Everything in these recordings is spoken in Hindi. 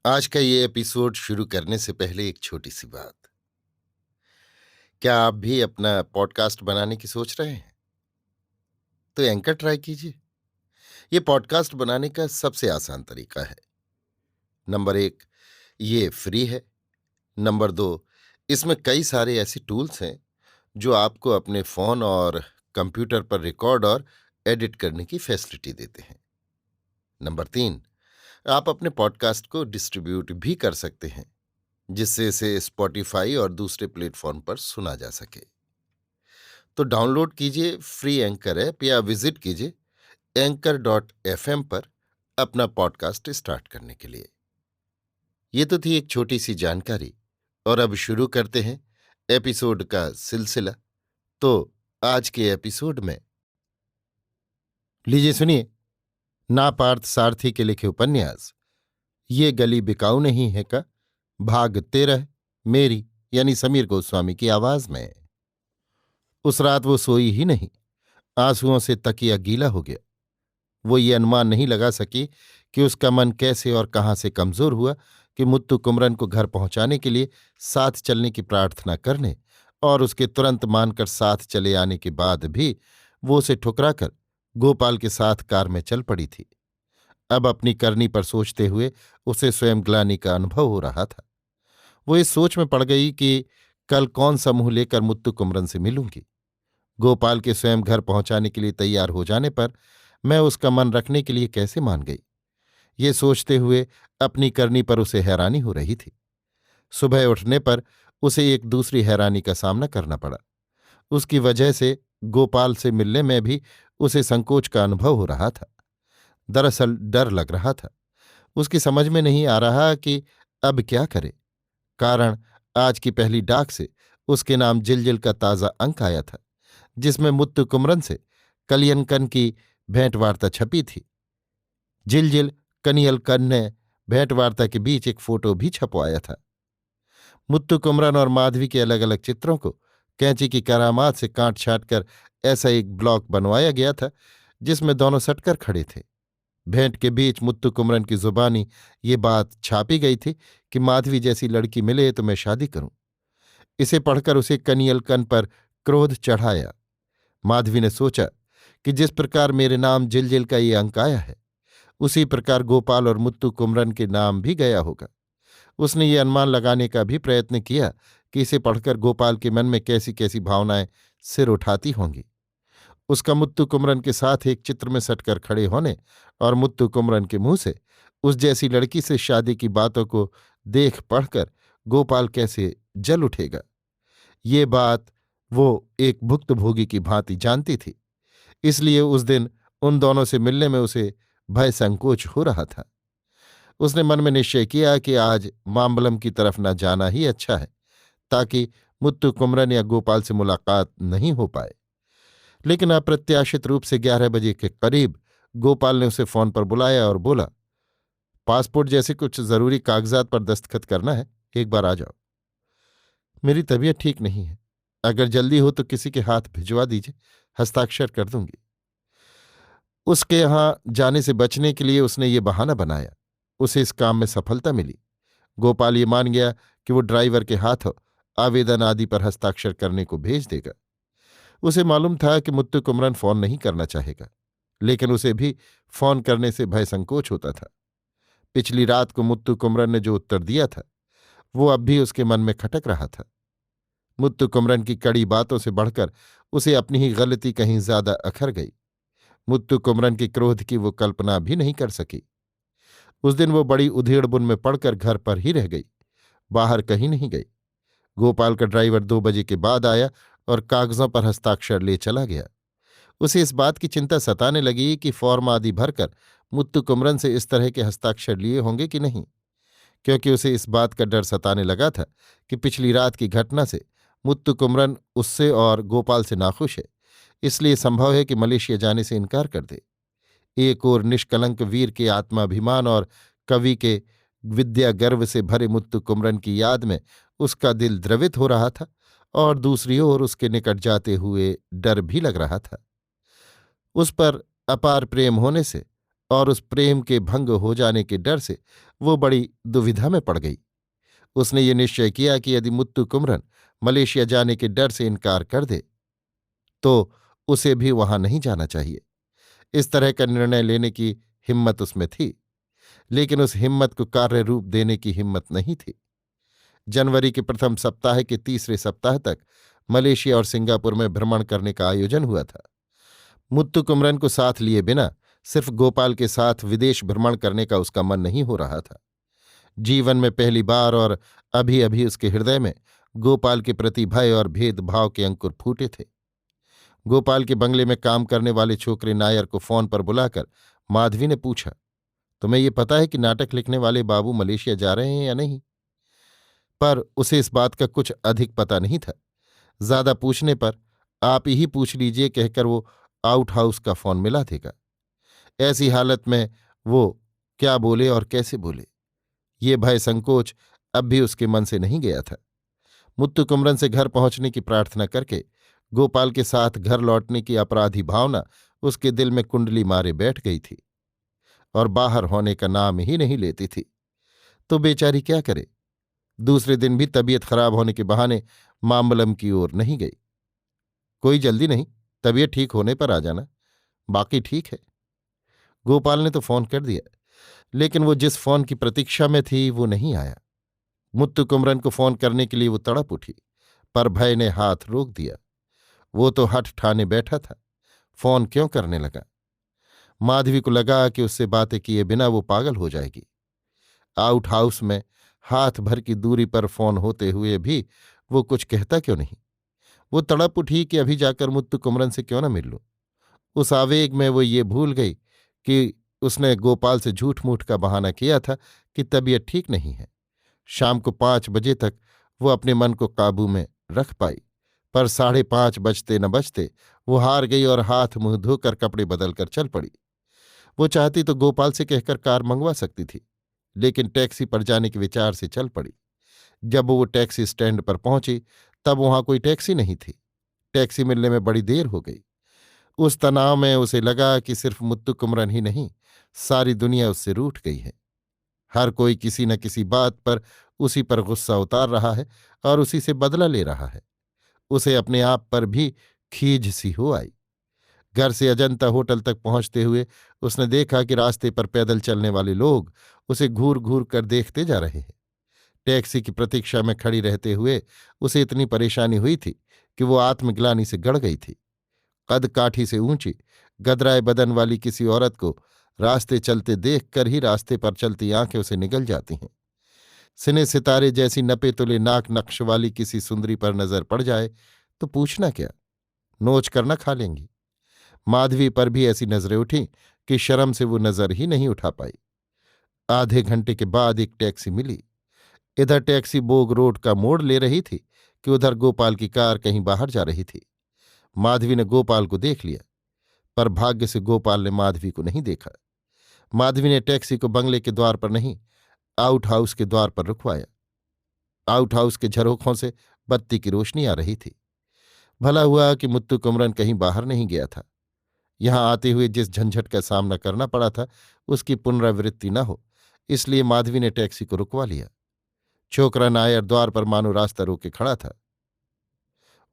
आज का ये एपिसोड शुरू करने से पहले एक छोटी सी बात। क्या आप भी अपना पॉडकास्ट बनाने की सोच रहे हैं? तो एंकर ट्राई कीजिए। ये पॉडकास्ट बनाने का सबसे आसान तरीका है। नंबर 1, ये फ्री है। नंबर 2, इसमें कई सारे ऐसे टूल्स हैं जो आपको अपने फोन और कंप्यूटर पर रिकॉर्ड और एडिट करने की फैसिलिटी देते हैं। नंबर 3, आप अपने पॉडकास्ट को डिस्ट्रीब्यूट भी कर सकते हैं, जिससे इसे स्पॉटिफाई और दूसरे प्लेटफॉर्म पर सुना जा सके। तो डाउनलोड कीजिए फ्री एंकर ऐप या विजिट कीजिए anchor.fm पर अपना पॉडकास्ट स्टार्ट करने के लिए। ये तो थी एक छोटी सी जानकारी, और अब शुरू करते हैं एपिसोड का सिलसिला। तो आज के एपिसोड में लीजिए सुनिए ना पार्थ सारथी के लिखे उपन्यास ये गली बिकाऊ नहीं है का भाग 13, मेरी यानी समीर गोस्वामी की आवाज में। उस रात वो सोई ही नहीं। आंसुओं से तकिया गीला हो गया। वो ये अनुमान नहीं लगा सकी कि उसका मन कैसे और कहाँ से कमजोर हुआ कि मुत्तु कुमरन को घर पहुंचाने के लिए साथ चलने की प्रार्थना करने और उसके तुरंत मानकर साथ चले आने के बाद भी वो उसे ठुकराकर गोपाल के साथ कार में चल पड़ी थी। अब अपनी करनी पर सोचते हुए उसे स्वयं ग्लानि का अनुभव हो रहा था। वो इस सोच में पड़ गई कि कल कौन सा मुंह लेकर मुत्तु कुमरन से मिलूंगी। गोपाल के स्वयं घर पहुंचाने के लिए तैयार हो जाने पर मैं उसका मन रखने के लिए कैसे मान गई। ये सोचते हुए अपनी करनी पर उसे हैरानी हो रही थी। सुबह उठने पर उसे एक दूसरी हैरानी का सामना करना पड़ा। उसकी वजह से गोपाल से मिलने में भी उसे संकोच का अनुभव हो रहा था। दरअसल डर लग रहा था। उसकी समझ में नहीं आ रहा कि अब क्या करे। कारण आज की पहली डाक से उसके नाम जिलजिल का ताज़ा अंक आया था, जिसमें मुत्तु कुमरन से कलियनकन की भेंटवार्ता छपी थी। जिलजिल कनियलकन ने भेंटवार्ता के बीच एक फोटो भी छपवाया था। मुत्तु कुमरन और माधवी के अलग अलग चित्रों को कैंची की करामात से काट छाट कर ऐसा एक ब्लॉक बनवाया गया था जिसमें दोनों सटकर खड़े थे। भेंट के बीच मुत्तु कुमरन की जुबानी ये बात छापी गई थी कि माधवी जैसी लड़की मिले तो मैं शादी करूं। इसे पढ़कर उसे कनियलकन पर क्रोध चढ़ाया। माधवी ने सोचा कि जिस प्रकार मेरे नाम जिलजिल का ये अंक आया है, उसी प्रकार गोपाल और मुत्तु कुमरन के नाम भी गया होगा। उसने ये अनुमान लगाने का भी प्रयत्न किया कि इसे पढ़कर गोपाल के मन में कैसी कैसी भावनाएं सिर उठाती होंगी। उसका मुत्तु कुमरन के साथ एक चित्र में सटकर खड़े होने और मुत्तु कुमरन के मुंह से उस जैसी लड़की से शादी की बातों को देख पढ़कर गोपाल कैसे जल उठेगा, ये बात वो एक भुक्तभोगी की भांति जानती थी। इसलिए उस दिन उन दोनों से मिलने में उसे भय संकोच हो रहा था। उसने मन में निश्चय किया कि आज मामबलम की तरफ न जाना ही अच्छा है, ताकि मुत्तु कुमरन या गोपाल से मुलाकात नहीं हो पाए। लेकिन अप्रत्याशित रूप से 11 बजे के करीब गोपाल ने उसे फोन पर बुलाया और बोला, पासपोर्ट जैसे कुछ जरूरी कागजात पर दस्तखत करना है, एक बार आ जाओ। मेरी तबीयत ठीक नहीं है, अगर जल्दी हो तो किसी के हाथ भिजवा दीजिए, हस्ताक्षर कर दूंगी। उसके यहां जाने से बचने के लिए उसने ये बहाना बनाया। उसे इस काम में सफलता मिली। गोपाल ये मान गया कि वो ड्राइवर के हाथों आवेदन आदि पर हस्ताक्षर करने को भेज देगा। उसे मालूम था कि मुत्तु कुमरन फोन नहीं करना चाहेगा, लेकिन उसे भी फोन करने से भय संकोच होता था। पिछली रात को मुत्तु कुमरन ने जो उत्तर दिया था वो अब भी उसके मन में खटक रहा था। मुत्तु कुमरन की कड़ी बातों से बढ़कर उसे अपनी ही गलती कहीं ज्यादा अखर गई। मुत्तु कुमरन के क्रोध की वो कल्पना भी नहीं कर सकी। उस दिन वो बड़ी उधेड़बुन में पड़कर घर पर ही रह गई, बाहर कहीं नहीं गई। गोपाल का ड्राइवर 2 बजे के बाद आया और कागजों पर हस्ताक्षर ले चला गया। उसे इस बात की चिंता सताने लगी कि फॉर्म आदि भरकर मुत्तु कुमरन से इस तरह के हस्ताक्षर लिए होंगे कि नहीं, क्योंकि उसे इस बात का डर सताने लगा था कि पिछली रात की घटना से मुत्तु कुमरन उससे और गोपाल से नाखुश है। इसलिए संभव है कि मलेशिया जाने से इनकार कर दे। एक ओर निष्कलंक वीर के आत्माभिमान और कवि के विद्या गर्व से भरे मुत्तु कुमरन की याद में उसका दिल द्रवित हो रहा था, और दूसरी ओर उसके निकट जाते हुए डर भी लग रहा था। उस पर अपार प्रेम होने से और उस प्रेम के भंग हो जाने के डर से वो बड़ी दुविधा में पड़ गई। उसने ये निश्चय किया कि यदि मुत्तु कुमरन मलेशिया जाने के डर से इनकार कर दे तो उसे भी वहां नहीं जाना चाहिए। इस तरह का निर्णय लेने की हिम्मत उसमें थी, लेकिन उस हिम्मत को कार्य रूप देने की हिम्मत नहीं थी। जनवरी के प्रथम सप्ताह के तीसरे सप्ताह तक मलेशिया और सिंगापुर में भ्रमण करने का आयोजन हुआ था। मुत्तु कुमरन को साथ लिए बिना सिर्फ गोपाल के साथ विदेश भ्रमण करने का उसका मन नहीं हो रहा था। जीवन में पहली बार और अभी अभी उसके हृदय में गोपाल के प्रति भय और भेदभाव के अंकुर फूटे थे। गोपाल के बंगले में काम करने वाले छोकरे नायर को फोन पर बुलाकर माधवी ने पूछा, तुम्हें ये पता है कि नाटक लिखने वाले बाबू मलेशिया जा रहे हैं या नहीं? पर उसे इस बात का कुछ अधिक पता नहीं था। ज्यादा पूछने पर आप ही पूछ लीजिए कहकर वो आउट हाउस का फोन मिला देगा। ऐसी हालत में वो क्या बोले और कैसे बोले, ये भय संकोच अब भी उसके मन से नहीं गया था। मुत्तु कुमरन से घर पहुंचने की प्रार्थना करके गोपाल के साथ घर लौटने की अपराधी भावना उसके दिल में कुंडली मारे बैठ गई थी और बाहर होने का नाम ही नहीं लेती थी। तो बेचारी क्या करे। दूसरे दिन भी तबीयत खराब होने के बहाने मामलम की ओर नहीं गई। कोई जल्दी नहीं, तबीयत ठीक होने पर आ जाना, बाकी ठीक है। गोपाल ने तो फोन कर दिया, लेकिन वो जिस फोन की प्रतीक्षा में थी वो नहीं आया। मुत्तु कुमरन को फोन करने के लिए वो तड़प उठी, पर भय ने हाथ रोक दिया। वो तो हठ ठाने बैठा था, फोन क्यों करने लगा? माधवी को लगा कि उससे बातें किए बिना वो पागल हो जाएगी। आउट हाउस में हाथ भर की दूरी पर फोन होते हुए भी वो कुछ कहता क्यों नहीं? वो तड़प उठी कि अभी जाकर मुत्तु कुमरन से क्यों न मिल लूं। उस आवेग में वो ये भूल गई कि उसने गोपाल से झूठ मूठ का बहाना किया था कि तबीयत ठीक नहीं है। शाम को 5 बजे तक वो अपने मन को काबू में रख पाई, पर 5:30 बजते न बजते वो हार गई और हाथ मुंह धोकर कपड़े बदलकर चल पड़ी। वो चाहती तो गोपाल से कहकर कार मंगवा सकती थी, लेकिन टैक्सी पर जाने के विचार से चल पड़ी। जब वो टैक्सी स्टैंड पर पहुंची तब वहां कोई टैक्सी नहीं थी। टैक्सी मिलने में बड़ी देर हो गई। उस तनाव में उसे लगा कि सिर्फ मुत्तु कुमरन ही नहीं, सारी दुनिया उससे रूठ गई है। हर कोई किसी न किसी बात पर उसी पर गुस्सा उतार रहा है और उसी से बदला ले रहा है। उसे अपने आप पर भी खीज सी हो आई। घर से अजंता होटल तक पहुंचते हुए उसने देखा कि रास्ते पर पैदल चलने वाले लोग उसे घूर घूर कर देखते जा रहे हैं। टैक्सी की प्रतीक्षा में खड़ी रहते हुए उसे इतनी परेशानी हुई थी कि वो आत्मग्लानि से गड़ गई थी। कद काठी से ऊंची गदराए बदन वाली किसी औरत को रास्ते चलते देखकर ही रास्ते पर चलती आंखें उसे निगल जाती हैं। सिने सितारे जैसी नपे तुले नाक नक्श वाली किसी सुंदरी पर नजर पड़ जाए तो पूछना क्या, नोच कर न खा लेंगी। माधवी पर भी ऐसी नजरें उठीं कि शर्म से वो नजर ही नहीं उठा पाई। आधे घंटे के बाद एक टैक्सी मिली। इधर टैक्सी बोग रोड का मोड़ ले रही थी कि उधर गोपाल की कार कहीं बाहर जा रही थी। माधवी ने गोपाल को देख लिया, पर भाग्य से गोपाल ने माधवी को नहीं देखा। माधवी ने टैक्सी को बंगले के द्वार पर नहीं, आउट हाउस के द्वार पर रुकवाया। आउट हाउस के झरोखों से बत्ती की रोशनी आ रही थी। भला हुआ कि मुत्तु कुमरन कहीं बाहर नहीं गया था। यहां आते हुए जिस झंझट का सामना करना पड़ा था उसकी पुनरावृत्ति न हो, इसलिए माधवी ने टैक्सी को रुकवा लिया। छोकरा नायर द्वार पर मानो रास्ता रोके खड़ा था।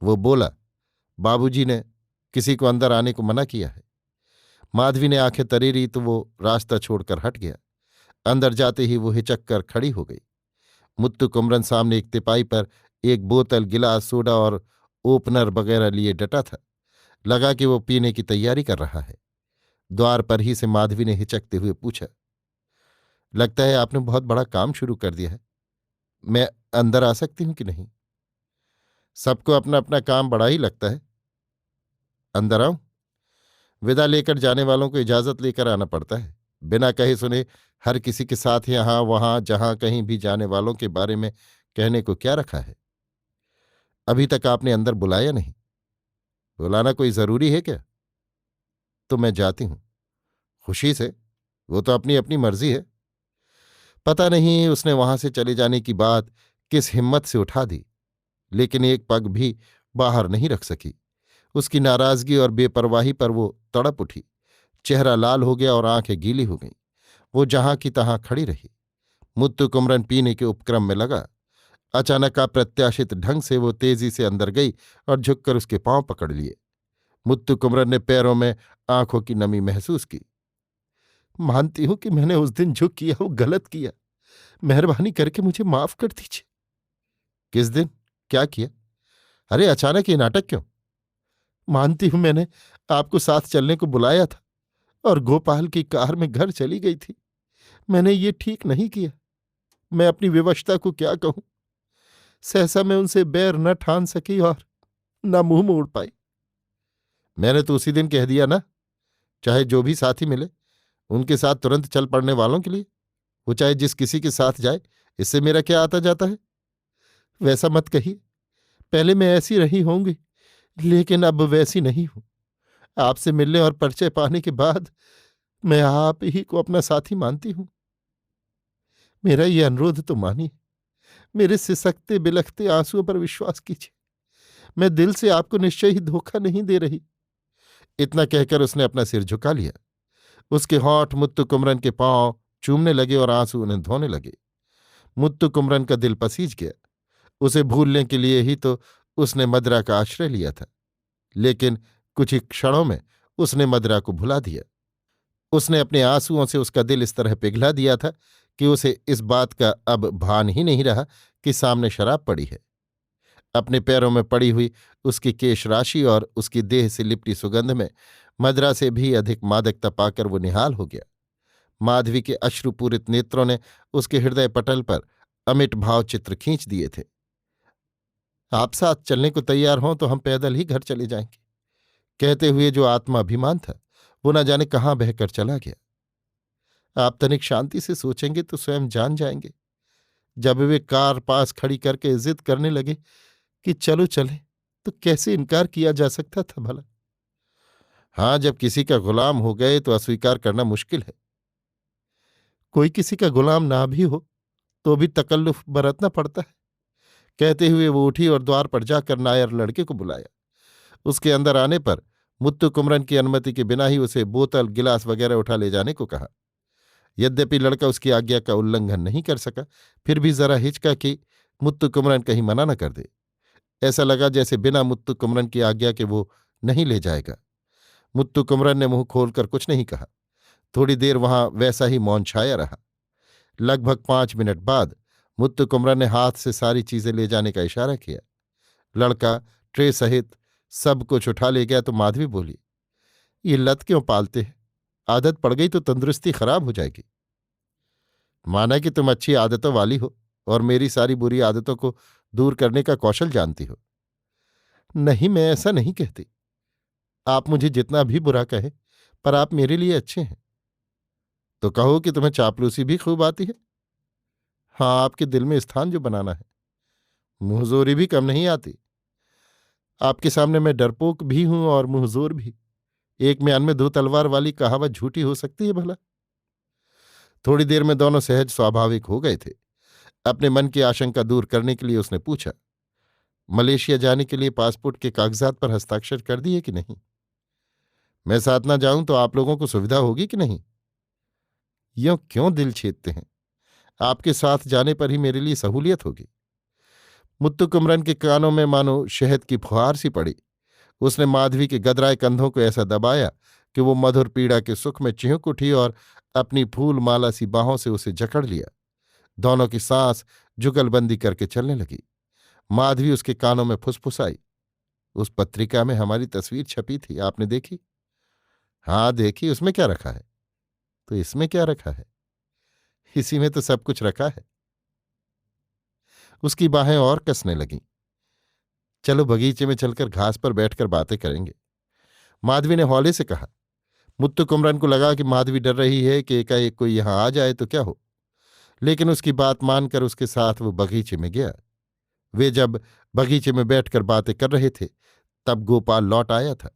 वो बोला, बाबूजी ने किसी को अंदर आने को मना किया है। माधवी ने आंखें तरेरी तो वो रास्ता छोड़कर हट गया। अंदर जाते ही वो हिचक कर खड़ी हो गई। मुत्तु कुमरन सामने एक तिपाई पर एक बोतल गिलास सोडा और ओपनर वगैरह लिए डटा था। लगा कि वो पीने की तैयारी कर रहा है। द्वार पर ही से माधवी ने हिचकते हुए पूछा, लगता है आपने बहुत बड़ा काम शुरू कर दिया है, मैं अंदर आ सकती हूं कि नहीं? सबको अपना अपना काम बड़ा ही लगता है। अंदर आऊं? विदा लेकर जाने वालों को इजाजत लेकर आना पड़ता है। बिना कहे सुने हर किसी के साथ यहां वहां जहां कहीं भी जाने वालों के बारे में कहने को क्या रखा है? अभी तक आपने अंदर बुलाया नहीं। बुलाना कोई जरूरी है क्या? तो मैं जाती हूं। खुशी से, वो तो अपनी अपनी मर्जी है। पता नहीं उसने वहां से चले जाने की बात किस हिम्मत से उठा दी, लेकिन एक पग भी बाहर नहीं रख सकी। उसकी नाराजगी और बेपरवाही पर वो तड़प उठी। चेहरा लाल हो गया और आंखें गीली हो गईं। वो जहां की तहां खड़ी रही। मुत्तु कुमरन पीने के उपक्रम में लगा। अचानक अप्रत्याशित ढंग से वो तेजी से अंदर गई और झुककर उसके पांव पकड़ लिए। मुत्तु कुमरन ने पैरों में आंखों की नमी महसूस की। मानती हूं कि मैंने उस दिन जो किया वो गलत किया। मेहरबानी करके मुझे माफ कर दीजिए। किस दिन? क्या किया? अरे अचानक ये नाटक क्यों? मानती हूं मैंने आपको साथ चलने को बुलाया था और गोपाल की कार में घर चली गई थी। मैंने ये ठीक नहीं किया। मैं अपनी विवशता को क्या कहूं। सहसा मैं उनसे बैर न ठान सकी और न मुंह मोड़ पाई। मैंने तो उसी दिन कह दिया ना, चाहे जो भी साथी मिले उनके साथ तुरंत चल पड़ने वालों के लिए। वो चाहे जिस किसी के साथ जाए, इससे मेरा क्या आता जाता है। वैसा मत कहिए। पहले मैं ऐसी रही होंगी, लेकिन अब वैसी नहीं हूं। आपसे मिलने और परिचय पाने के बाद मैं आप ही को अपना साथी मानती हूं। मेरा ये अनुरोध तो मानिए। मेरे सिसकते बिलखते आंसुओं पर विश्वास कीजिए। मैं दिल से आपको निश्चय ही धोखा नहीं दे रही। इतना कहकर उसने अपना सिर झुका लिया। उसके होंठ मुत्तु कुमरन के पांव चूमने लगे और आंसू उन्हें धोने लगे। मुत्तु कुमरन का दिल पसीज गया। उसे भूलने के लिए ही तो उसने मदरा का आश्रय लिया था, लेकिन कुछ ही क्षणों में उसने मदरा को भुला दिया। उसने अपने आंसुओं से उसका दिल इस तरह पिघला दिया था कि उसे इस बात का अब भान ही नहीं रहा कि सामने शराब पड़ी है। अपने पैरों में पड़ी हुई उसकी केश राशि और उसकी देह से लिपटी सुगंध में मदरा से भी अधिक मादकता पाकर वो निहाल हो गया। माधवी के अश्रुपूरित नेत्रों ने उसके हृदय पटल पर अमिट भाव चित्र खींच दिए थे। आप साथ चलने को तैयार हों तो हम पैदल ही घर चले जाएंगे। कहते हुए जो आत्माभिमान था वो न जाने कहाँ बहकर चला गया। आप तनिक शांति से सोचेंगे तो स्वयं जान जाएंगे। जब वे कार पास खड़ी करके जिद करने लगे कि चलो चले, तो कैसे इनकार किया जा सकता था भला। हाँ, जब किसी का गुलाम हो गए तो अस्वीकार करना मुश्किल है। कोई किसी का गुलाम ना भी हो तो भी तकल्लुफ बरतना पड़ता है। कहते हुए वो उठी और द्वार पर जाकर नायर लड़के को बुलाया। उसके अंदर आने पर मुत्तु कुमरन की अनुमति के बिना ही उसे बोतल गिलास वगैरह उठा ले जाने को कहा। यद्यपि लड़का उसकी आज्ञा का उल्लंघन नहीं कर सका, फिर भी जरा हिचका कि मुत्तु कुमरन कहीं मना न कर दे। ऐसा लगा जैसे बिना मुत्तु कुमरन की आज्ञा के वो नहीं ले जाएगा। मुत्तु कुमरन ने मुंह खोलकर कुछ नहीं कहा। थोड़ी देर वहां वैसा ही मौन छाया रहा। लगभग 5 मिनट बाद मुत्तु कुमरन ने हाथ से सारी चीजें ले जाने का इशारा किया। लड़का ट्रे सहित सब कुछ उठा ले गया तो माधवी बोली, ये लत क्यों पालते हैं? आदत पड़ गई तो तंदुरुस्ती खराब हो जाएगी। माना कि तुम अच्छी आदतों वाली हो और मेरी सारी बुरी आदतों को दूर करने का कौशल जानती हो। नहीं, मैं ऐसा नहीं कहती। आप मुझे जितना भी बुरा कहें, पर आप मेरे लिए अच्छे हैं। तो कहो कि तुम्हें चापलूसी भी खूब आती है। हाँ, आपके दिल में स्थान जो बनाना है। मुंहजोरी भी कम नहीं आती। आपके सामने मैं डरपोक भी हूं और मुंहजोर भी। एक म्यान में दो तलवार वाली कहावत झूठी हो सकती है भला? थोड़ी देर में दोनों सहज स्वाभाविक हो गए थे। अपने मन की आशंका दूर करने के लिए उसने पूछा, मलेशिया जाने के लिए पासपोर्ट के कागजात पर हस्ताक्षर कर दिए कि नहीं? मैं साथ ना जाऊं तो आप लोगों को सुविधा होगी कि नहीं? यों क्यों दिल छेदते हैं? आपके साथ जाने पर ही मेरे लिए सहूलियत होगी। मुत्तु कुमरन के कानों में मानो शहद की फुहार सी पड़ी। उसने माधवी के गदराए कंधों को ऐसा दबाया कि वो मधुर पीड़ा के सुख में चिहुक उठी और अपनी फूल माला सी बाहों से उसे जकड़ लिया। दोनों की सांस जुगलबंदी करके चलने लगी। माधवी उसके कानों में फुसफुसाई, उस पत्रिका में हमारी तस्वीर छपी थी, आपने देखी? हाँ देखी। उसमें क्या रखा है? तो इसमें क्या रखा है? इसी में तो सब कुछ रखा है। उसकी बाहें और कसने लगीं। चलो बगीचे में चलकर घास पर बैठकर बातें करेंगे, माधवी ने हौले से कहा। मुत्तु कुमरन को लगा कि माधवी डर रही है कि एकाएक कोई यहां आ जाए तो क्या हो, लेकिन उसकी बात मानकर उसके साथ वो बगीचे में गया। वे जब बगीचे में बैठकर बातें कर रहे थे तब गोपाल लौट आया था।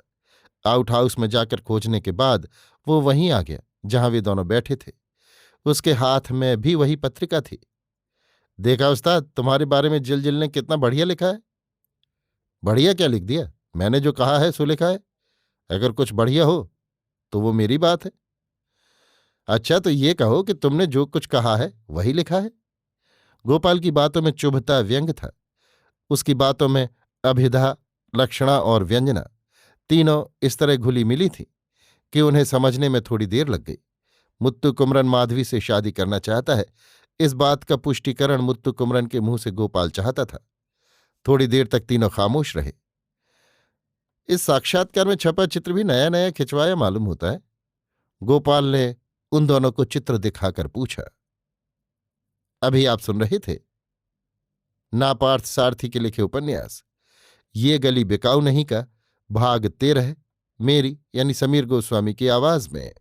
आउट हाउस में जाकर खोजने के बाद वो वहीं आ गया जहां वे दोनों बैठे थे। उसके हाथ में भी वही पत्रिका थी। देखा उस्ताद, तुम्हारे बारे में जिलजिल ने कितना बढ़िया लिखा है। बढ़िया क्या लिख दिया? मैंने जो कहा है सो लिखा है। अगर कुछ बढ़िया हो तो वो मेरी बात है। अच्छा, तो ये कहो कि तुमने जो कुछ कहा है वही लिखा है? गोपाल की बातों में चुभता व्यंग था। उसकी बातों में अभिधा, लक्षणा और व्यंजना तीनों इस तरह घुली मिली थी कि उन्हें समझने में थोड़ी देर लग गई। मुत्तु कुमरन माधवी से शादी करना चाहता है, इस बात का पुष्टिकरण मुत्तु कुमरन के मुंह से गोपाल चाहता था। थोड़ी देर तक तीनों खामोश रहे। इस साक्षात्कार में छपा चित्र भी नया नया खिंचवाया मालूम होता है। गोपाल ने उन दोनों को चित्र दिखाकर पूछा। अभी आप सुन रहे थे नापार्थ सारथी के लिखे उपन्यास ये गली बिकाऊ नहीं का भाग 13, मेरी यानी समीर गोस्वामी की आवाज में।